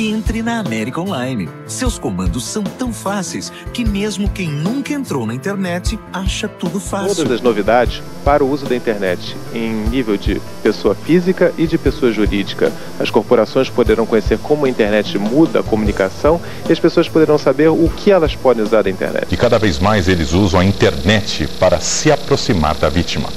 Entre na América Online. Seus comandos são tão fáceis que mesmo quem nunca entrou na internet acha tudo fácil. Todas as novidades para o uso da internet em nível de pessoa física e de pessoa jurídica. As corporações poderão conhecer como a internet muda a comunicação e as pessoas poderão saber o que elas podem usar da internet. E cada vez mais eles usam a internet para se aproximar da vítima.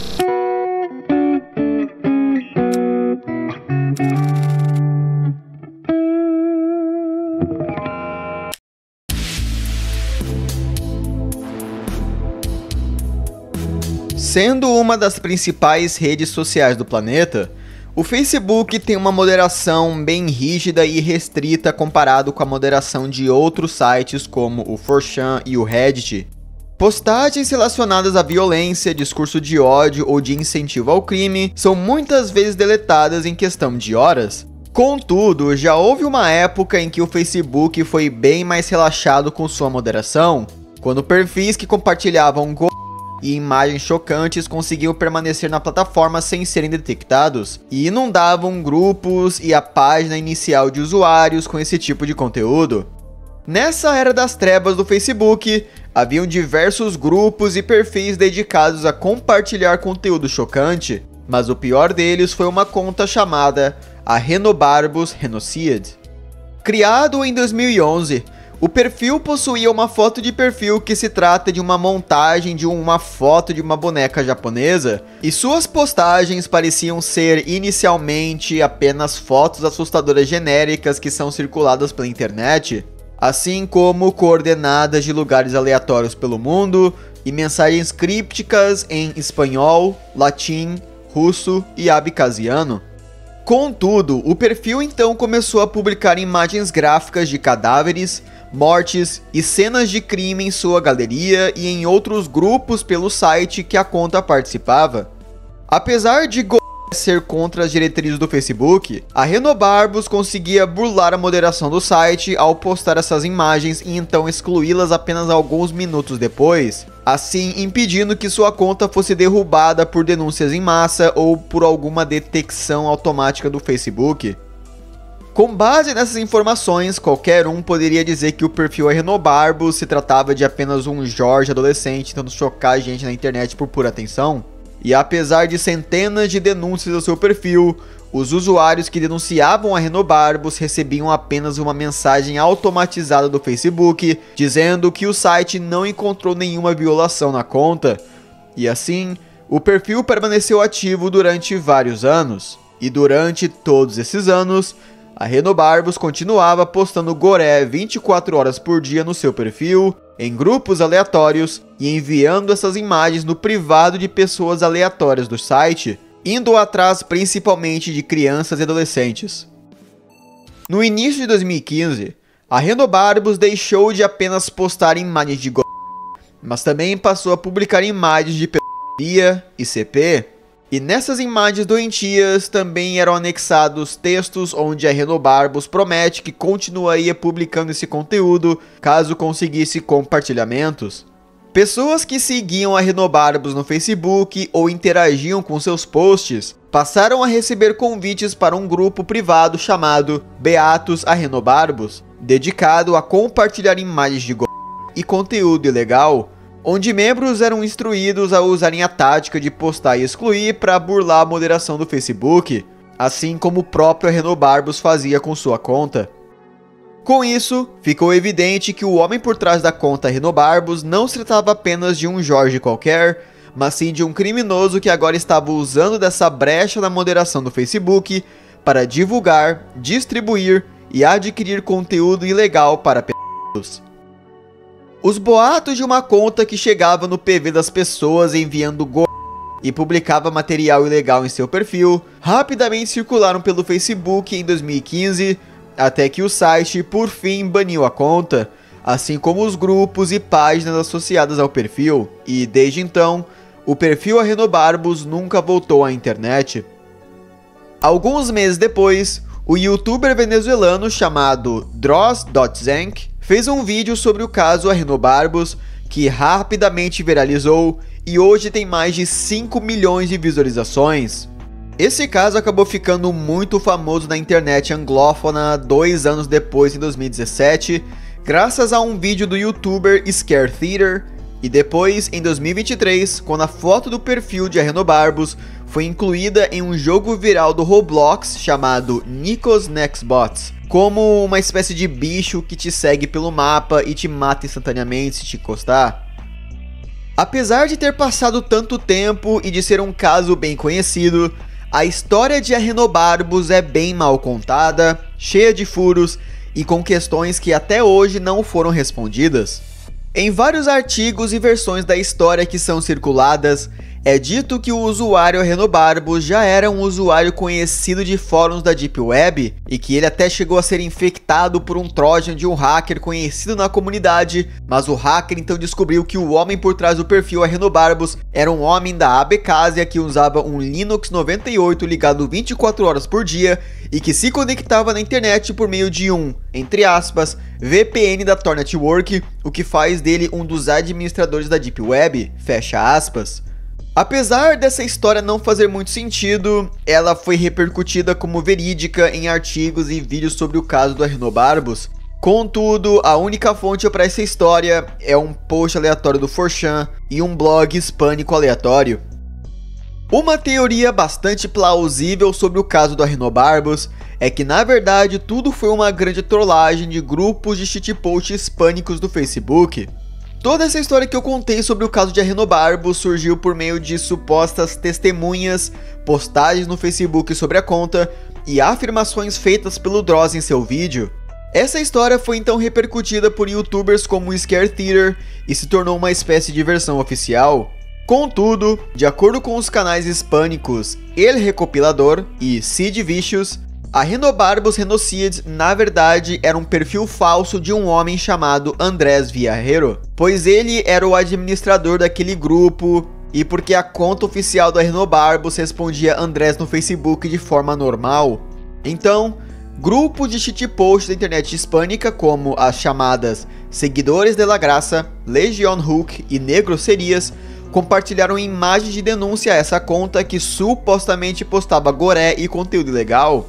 Sendo uma das principais redes sociais do planeta, o Facebook tem uma moderação bem rígida e restrita comparado com a moderação de outros sites como o 4chan e o Reddit. Postagens relacionadas à violência, discurso de ódio ou de incentivo ao crime são muitas vezes deletadas em questão de horas. Contudo, já houve uma época em que o Facebook foi bem mais relaxado com sua moderação, quando perfis que compartilhavam e imagens chocantes conseguiam permanecer na plataforma sem serem detectados e inundavam grupos e a página inicial de usuários com esse tipo de conteúdo. Nessa era das trevas do Facebook, haviam diversos grupos e perfis dedicados a compartilhar conteúdo chocante, mas o pior deles foi uma conta chamada @Renobarbos Renocide. Criado em 2011, o perfil possuía uma foto de perfil que se trata de uma montagem de uma foto de uma boneca japonesa, e suas postagens pareciam ser inicialmente apenas fotos assustadoras genéricas que são circuladas pela internet, assim como coordenadas de lugares aleatórios pelo mundo e mensagens crípticas em espanhol, latim, russo e abcasiano. Contudo, o perfil então começou a publicar imagens gráficas de cadáveres, mortes e cenas de crime em sua galeria e em outros grupos pelo site que a conta participava. Apesar de ser contra as diretrizes do Facebook, a Renobarbos conseguia burlar a moderação do site ao postar essas imagens e então excluí-las apenas alguns minutos depois, assim impedindo que sua conta fosse derrubada por denúncias em massa ou por alguma detecção automática do Facebook. Com base nessas informações, qualquer um poderia dizer que o perfil Renobarbos se tratava de apenas um Jorge adolescente tentando chocar a gente na internet por pura atenção. E apesar de centenas de denúncias ao seu perfil, os usuários que denunciavam a Renobarbos recebiam apenas uma mensagem automatizada do Facebook dizendo que o site não encontrou nenhuma violação na conta. E assim, o perfil permaneceu ativo durante vários anos. E durante todos esses anos, a Renobarbos continuava postando goré 24 horas por dia no seu perfil, em grupos aleatórios e enviando essas imagens no privado de pessoas aleatórias do site, indo atrás principalmente de crianças e adolescentes. No início de 2015, a Renobarbos deixou de apenas postar imagens de mas também passou a publicar imagens de pedofilia e CP. E nessas imagens doentias também eram anexados textos onde a Renobarbos promete que continuaria publicando esse conteúdo caso conseguisse compartilhamentos. Pessoas que seguiam a Renobarbos no Facebook ou interagiam com seus posts passaram a receber convites para um grupo privado chamado Beatos a Renobarbos, dedicado a compartilhar imagens de e conteúdo ilegal, onde membros eram instruídos a usarem a tática de postar e excluir para burlar a moderação do Facebook, assim como o próprio Renobarbos fazia com sua conta. Com isso, ficou evidente que o homem por trás da conta Renobarbos não se tratava apenas de um Jorge qualquer, mas sim de um criminoso que agora estava usando dessa brecha na moderação do Facebook para divulgar, distribuir e adquirir conteúdo ilegal para pedófilos. Os boatos de uma conta que chegava no PV das pessoas enviando e publicava material ilegal em seu perfil rapidamente circularam pelo Facebook em 2015, até que o site por fim baniu a conta, assim como os grupos e páginas associadas ao perfil, e desde então, o perfil Renobarbos nunca voltou à internet. Alguns meses depois, o youtuber venezuelano chamado Dross.Zank fez um vídeo sobre o caso Renobarbos, que rapidamente viralizou e hoje tem mais de 5 milhões de visualizações. Esse caso acabou ficando muito famoso na internet anglófona 2 anos depois, em 2017, graças a um vídeo do youtuber Scare Theater, e depois, em 2023, quando a foto do perfil de Arenobarbus foi incluída em um jogo viral do Roblox chamado Nikos Next Bots, como uma espécie de bicho que te segue pelo mapa e te mata instantaneamente se te encostar. Apesar de ter passado tanto tempo e de ser um caso bem conhecido, a história de Arenobarbus é bem mal contada, cheia de furos e com questões que até hoje não foram respondidas. Em vários artigos e versões da história que são circuladas, é dito que o usuário Arenobarbus já era um usuário conhecido de fóruns da Deep Web e que ele até chegou a ser infectado por um trojan de um hacker conhecido na comunidade, mas o hacker então descobriu que o homem por trás do perfil Arenobarbus era um homem da Abkhazia que usava um Linux 98 ligado 24 horas por dia e que se conectava na internet por meio de um, entre aspas, VPN da Tor Network, o que faz dele um dos administradores da Deep Web, fecha aspas. Apesar dessa história não fazer muito sentido, ela foi repercutida como verídica em artigos e vídeos sobre o caso do Arenobarbus. Contudo, a única fonte para essa história é um post aleatório do 4chan e um blog hispânico aleatório. Uma teoria bastante plausível sobre o caso do Arenobarbus é que na verdade tudo foi uma grande trollagem de grupos de shitpost hispânicos do Facebook. Toda essa história que eu contei sobre o caso de Arenobarbus surgiu por meio de supostas testemunhas, postagens no Facebook sobre a conta e afirmações feitas pelo Dross em seu vídeo. Essa história foi então repercutida por youtubers como o Scare Theater e se tornou uma espécie de versão oficial. Contudo, de acordo com os canais hispânicos El Recopilador e Sid Vicious, Arenobarbus Renocide na verdade era um perfil falso de um homem chamado Andrés Viajero, pois ele era o administrador daquele grupo e porque a conta oficial do Arenobarbus respondia Andrés no Facebook de forma normal. Então, grupos de shitpost da internet hispânica como as chamadas Seguidores de la Graça, Legion Hook e Negrosserias compartilharam imagens de denúncia a essa conta que supostamente postava goré e conteúdo ilegal.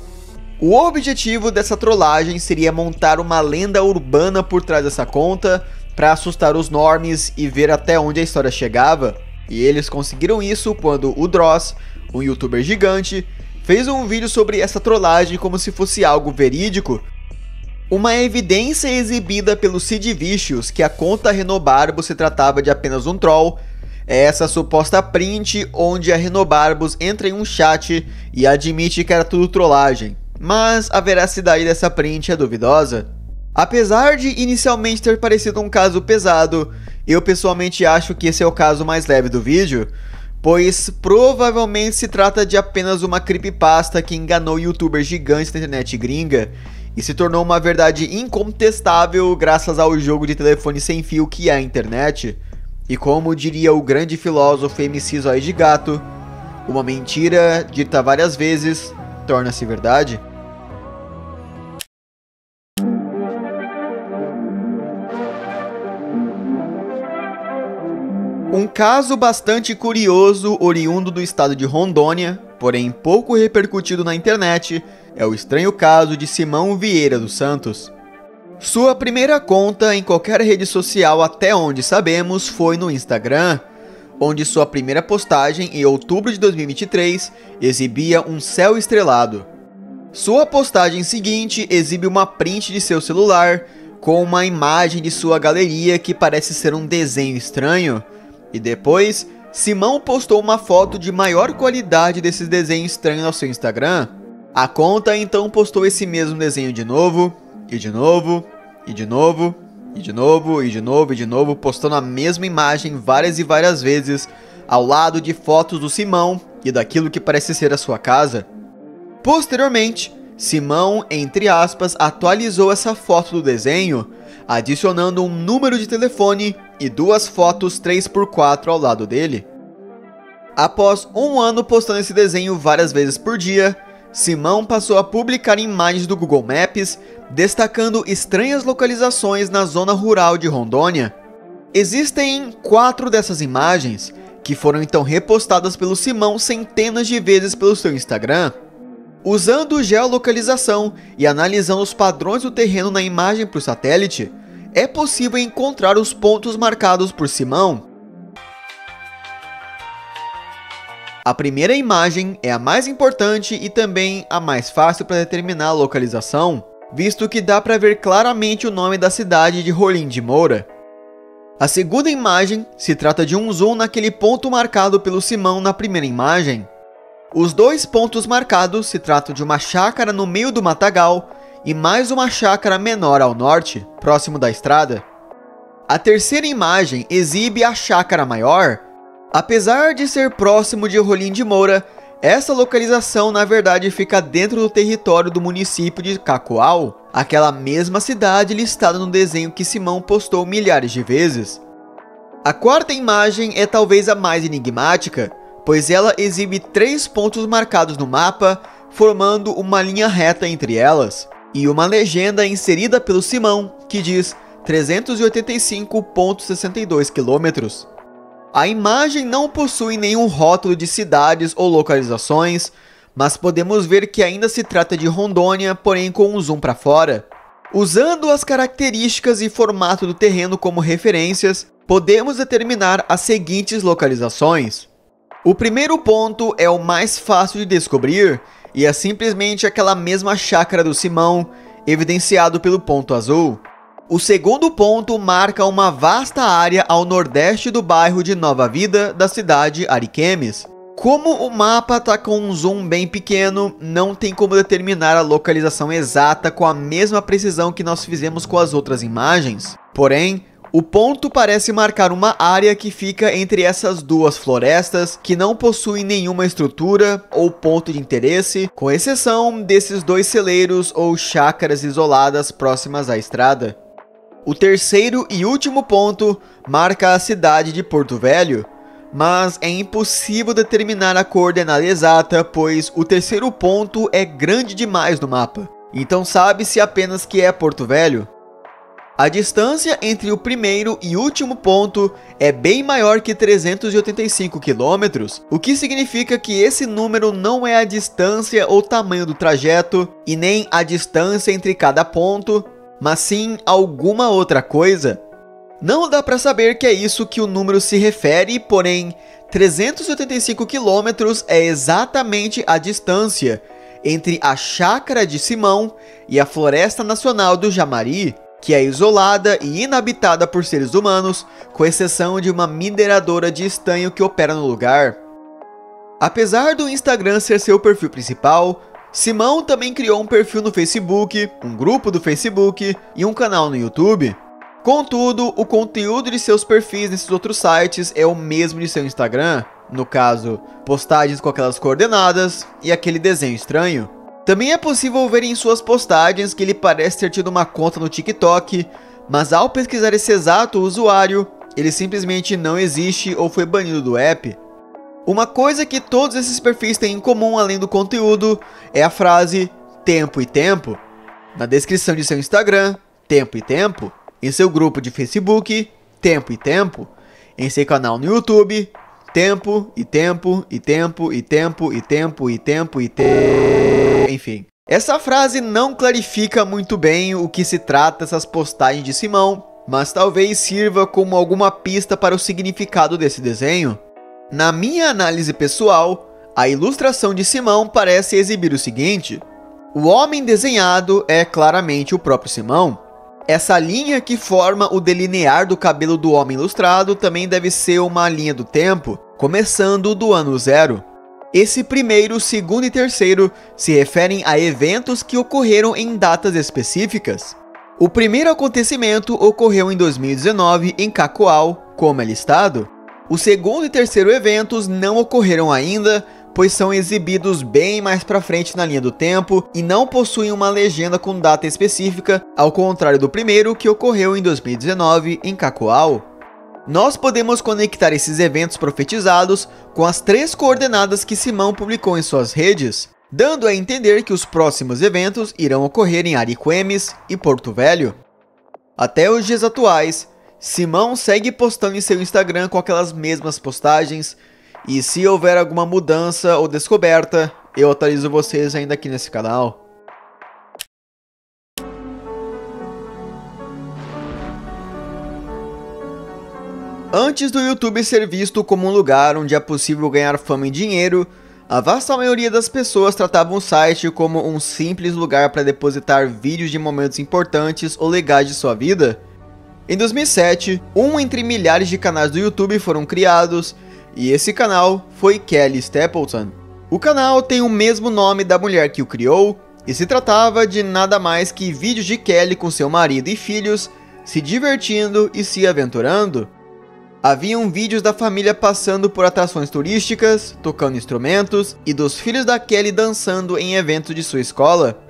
O objetivo dessa trollagem seria montar uma lenda urbana por trás dessa conta para assustar os normies e ver até onde a história chegava. E eles conseguiram isso quando o Dross, um youtuber gigante, fez um vídeo sobre essa trollagem como se fosse algo verídico. Uma evidência exibida pelo Sid Vicious que a conta Arenobarbus se tratava de apenas um troll é essa suposta print onde Arenobarbus entra em um chat e admite que era tudo trollagem. Mas a veracidade dessa print é duvidosa. Apesar de inicialmente ter parecido um caso pesado, eu pessoalmente acho que esse é o caso mais leve do vídeo, pois provavelmente se trata de apenas uma creepypasta que enganou youtubers gigantes da internet gringa e se tornou uma verdade incontestável graças ao jogo de telefone sem fio que é a internet. E como diria o grande filósofo MC Zóio de Gato, uma mentira dita várias vezes torna-se verdade. Um caso bastante curioso, oriundo do estado de Rondônia, porém pouco repercutido na internet, é o estranho caso de Simão Vieira dos Santos. Sua primeira conta em qualquer rede social até onde sabemos foi no Instagram, onde sua primeira postagem em outubro de 2023 exibia um céu estrelado. Sua postagem seguinte exibe uma print de seu celular com uma imagem de sua galeria que parece ser um desenho estranho, e depois Simão postou uma foto de maior qualidade desses desenhos estranhos no seu Instagram. A conta então postou esse mesmo desenho de novo, e de novo, e de novo, e de novo, e de novo, e de novo, postando a mesma imagem várias e várias vezes, ao lado de fotos do Simão e daquilo que parece ser a sua casa. Posteriormente, Simão, entre aspas, atualizou essa foto do desenho, adicionando um número de telefone e duas fotos 3x4 ao lado dele. Após um ano postando esse desenho várias vezes por dia, Simão passou a publicar imagens do Google Maps, destacando estranhas localizações na zona rural de Rondônia. Existem 4 dessas imagens que foram então repostadas pelo Simão centenas de vezes pelo seu Instagram. Usando geolocalização e analisando os padrões do terreno na imagem por satélite, é possível encontrar os pontos marcados por Simão. A primeira imagem é a mais importante e também a mais fácil para determinar a localização, visto que dá para ver claramente o nome da cidade de Rolim de Moura. A segunda imagem se trata de um zoom naquele ponto marcado pelo Simão na primeira imagem. Os dois pontos marcados se tratam de uma chácara no meio do matagal e mais uma chácara menor ao norte, próximo da estrada. A terceira imagem exibe a chácara maior. Apesar de ser próximo de Rolim de Moura, essa localização na verdade fica dentro do território do município de Cacoal, aquela mesma cidade listada no desenho que Simão postou milhares de vezes. A quarta imagem é talvez a mais enigmática, pois ela exibe 3 pontos marcados no mapa, formando uma linha reta entre elas, e uma legenda inserida pelo Simão que diz 385,62 km. A imagem não possui nenhum rótulo de cidades ou localizações, mas podemos ver que ainda se trata de Rondônia, porém com um zoom para fora. Usando as características e formato do terreno como referências, podemos determinar as seguintes localizações. O primeiro ponto é o mais fácil de descobrir e é simplesmente aquela mesma chácara do Simão, evidenciado pelo ponto azul. O segundo ponto marca uma vasta área ao nordeste do bairro de Nova Vida da cidade Ariquemes. Como o mapa está com um zoom bem pequeno, não tem como determinar a localização exata com a mesma precisão que nós fizemos com as outras imagens. Porém, o ponto parece marcar uma área que fica entre essas duas florestas que não possuem nenhuma estrutura ou ponto de interesse, com exceção desses 2 celeiros ou chácaras isoladas próximas à estrada. O terceiro e último ponto marca a cidade de Porto Velho, mas é impossível determinar a coordenada exata, pois o terceiro ponto é grande demais no mapa, então sabe-se apenas que é Porto Velho. A distância entre o primeiro e último ponto é bem maior que 385 km, o que significa que esse número não é a distância ou tamanho do trajeto, e nem a distância entre cada ponto, mas sim alguma outra coisa. Não dá para saber que é isso que o número se refere, porém 385 km é exatamente a distância entre a chácara de Simão e a Floresta Nacional do Jamari, que é isolada e inabitada por seres humanos, com exceção de uma mineradora de estanho que opera no lugar. Apesar do Instagram ser seu perfil principal, Simão também criou um perfil no Facebook, um grupo do Facebook e um canal no YouTube. Contudo, o conteúdo de seus perfis nesses outros sites é o mesmo de seu Instagram, no caso, postagens com aquelas coordenadas e aquele desenho estranho. Também é possível ver em suas postagens que ele parece ter tido uma conta no TikTok, mas ao pesquisar esse exato usuário, ele simplesmente não existe ou foi banido do app. Uma coisa que todos esses perfis têm em comum além do conteúdo é a frase tempo e tempo. Na descrição de seu Instagram, tempo e tempo. Em seu grupo de Facebook, tempo e tempo. Em seu canal no YouTube, tempo e tempo e tempo e tempo e tempo e tempo e tempo. Enfim. Essa frase não clarifica muito bem o que se trata essas postagens de Simão, mas talvez sirva como alguma pista para o significado desse desenho. Na minha análise pessoal, a ilustração de Simão parece exibir o seguinte: o homem desenhado é claramente o próprio Simão. Essa linha que forma o delinear do cabelo do homem ilustrado também deve ser uma linha do tempo, começando do ano 0. Esse primeiro, segundo e terceiro se referem a eventos que ocorreram em datas específicas. O primeiro acontecimento ocorreu em 2019 em Cacoal, como é listado. O segundo e terceiro eventos não ocorreram ainda, pois são exibidos bem mais pra frente na linha do tempo e não possuem uma legenda com data específica, ao contrário do primeiro que ocorreu em 2019 em Cacoal. Nós podemos conectar esses eventos profetizados com as 3 coordenadas que Simão publicou em suas redes, dando a entender que os próximos eventos irão ocorrer em Ariquemes e Porto Velho. Até os dias atuais, Simão segue postando em seu Instagram com aquelas mesmas postagens, e se houver alguma mudança ou descoberta, eu atualizo vocês ainda aqui nesse canal. Antes do YouTube ser visto como um lugar onde é possível ganhar fama e dinheiro, a vasta maioria das pessoas tratavam o site como um simples lugar para depositar vídeos de momentos importantes ou legais de sua vida. Em 2007, um entre milhares de canais do YouTube foram criados, e esse canal foi Kelly Stapleton. O canal tem o mesmo nome da mulher que o criou, e se tratava de nada mais que vídeos de Kelly com seu marido e filhos, se divertindo e se aventurando. Haviam vídeos da família passando por atrações turísticas, tocando instrumentos, e dos filhos da Kelly dançando em eventos de sua escola.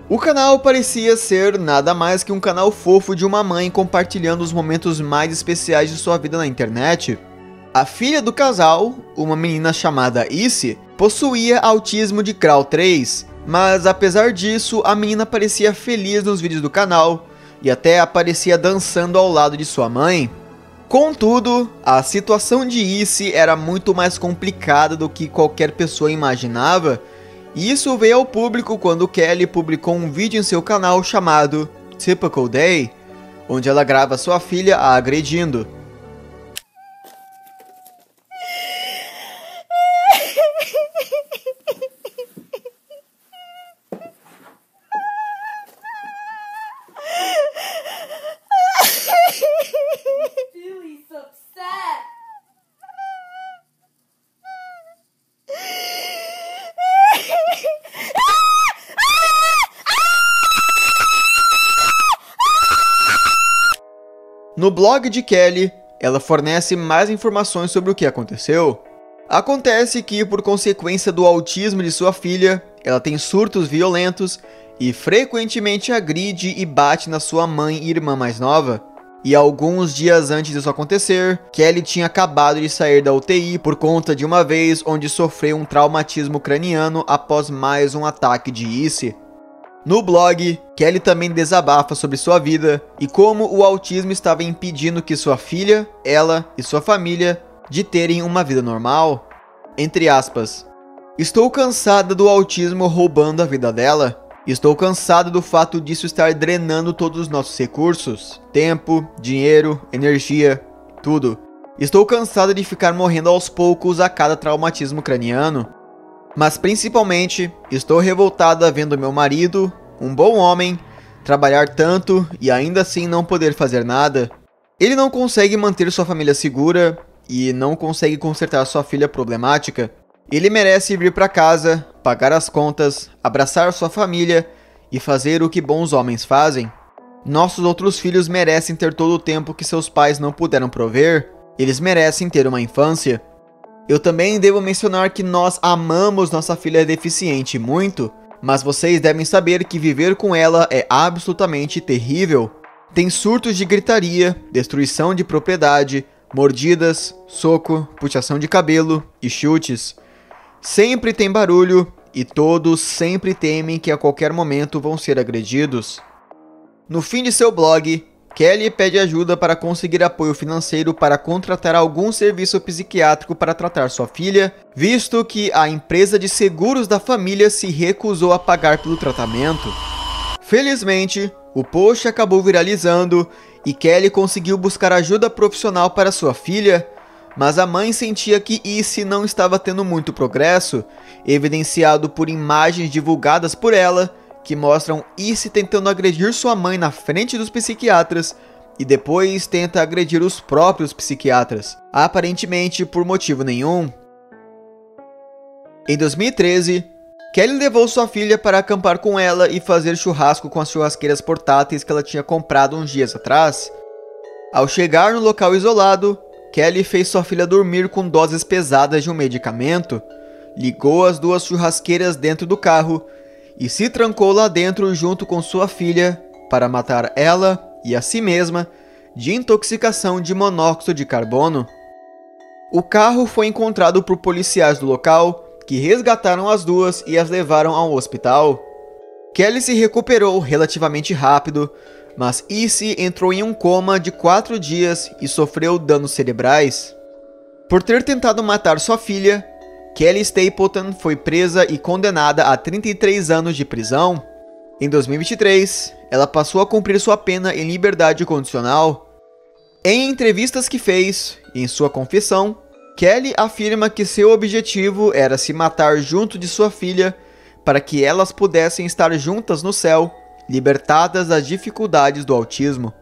O canal parecia ser nada mais que um canal fofo de uma mãe compartilhando os momentos mais especiais de sua vida na internet. A filha do casal, uma menina chamada Issy, possuía autismo de grau 3, mas apesar disso, a menina parecia feliz nos vídeos do canal, e até aparecia dançando ao lado de sua mãe. Contudo, a situação de Issy era muito mais complicada do que qualquer pessoa imaginava, e isso veio ao público quando Kelly publicou um vídeo em seu canal chamado Typical Day, onde ela grava sua filha a agredindo. No blog de Kelly, ela fornece mais informações sobre o que aconteceu. Acontece que, por consequência do autismo de sua filha, ela tem surtos violentos e frequentemente agride e bate na sua mãe e irmã mais nova. E alguns dias antes disso acontecer, Kelly tinha acabado de sair da UTI por conta de uma vez onde sofreu um traumatismo craniano após mais um ataque de Issy. No blog, Kelly também desabafa sobre sua vida e como o autismo estava impedindo que sua filha, ela e sua família de terem uma vida normal. Entre aspas, estou cansada do autismo roubando a vida dela. Estou cansada do fato disso estar drenando todos os nossos recursos, tempo, dinheiro, energia, tudo. Estou cansada de ficar morrendo aos poucos a cada traumatismo craniano. Mas principalmente, estou revoltada vendo meu marido, um bom homem, trabalhar tanto e ainda assim não poder fazer nada. Ele não consegue manter sua família segura e não consegue consertar sua filha problemática. Ele merece vir para casa, pagar as contas, abraçar sua família e fazer o que bons homens fazem. Nossos outros filhos merecem ter todo o tempo que seus pais não puderam prover. Eles merecem ter uma infância. Eu também devo mencionar que nós amamos nossa filha deficiente muito, mas vocês devem saber que viver com ela é absolutamente terrível. Tem surtos de gritaria, destruição de propriedade, mordidas, soco, puxação de cabelo e chutes. Sempre tem barulho e todos sempre temem que a qualquer momento vão ser agredidos. No fim de seu blog, Kelly pede ajuda para conseguir apoio financeiro para contratar algum serviço psiquiátrico para tratar sua filha, visto que a empresa de seguros da família se recusou a pagar pelo tratamento. Felizmente, o post acabou viralizando e Kelly conseguiu buscar ajuda profissional para sua filha, mas a mãe sentia que Issy não estava tendo muito progresso, evidenciado por imagens divulgadas por ela, que mostram Issy tentando agredir sua mãe na frente dos psiquiatras e depois tenta agredir os próprios psiquiatras, aparentemente por motivo nenhum. Em 2013, Kelly levou sua filha para acampar com ela e fazer churrasco com as churrasqueiras portáteis que ela tinha comprado uns dias atrás. Ao chegar no local isolado, Kelly fez sua filha dormir com doses pesadas de um medicamento, ligou as duas churrasqueiras dentro do carro e se trancou lá dentro junto com sua filha para matar ela e a si mesma de intoxicação de monóxido de carbono. O carro foi encontrado por policiais do local, que resgataram as duas e as levaram ao hospital. Kelly se recuperou relativamente rápido, Mas Issy entrou em um coma de 4 dias e sofreu danos cerebrais. Por ter tentado matar sua filha, Kelly Stapleton foi presa e condenada a 33 anos de prisão. Em 2023, ela passou a cumprir sua pena em liberdade condicional. Em entrevistas que fez e em sua confissão, Kelly afirma que seu objetivo era se matar junto de sua filha para que elas pudessem estar juntas no céu, libertadas das dificuldades do autismo.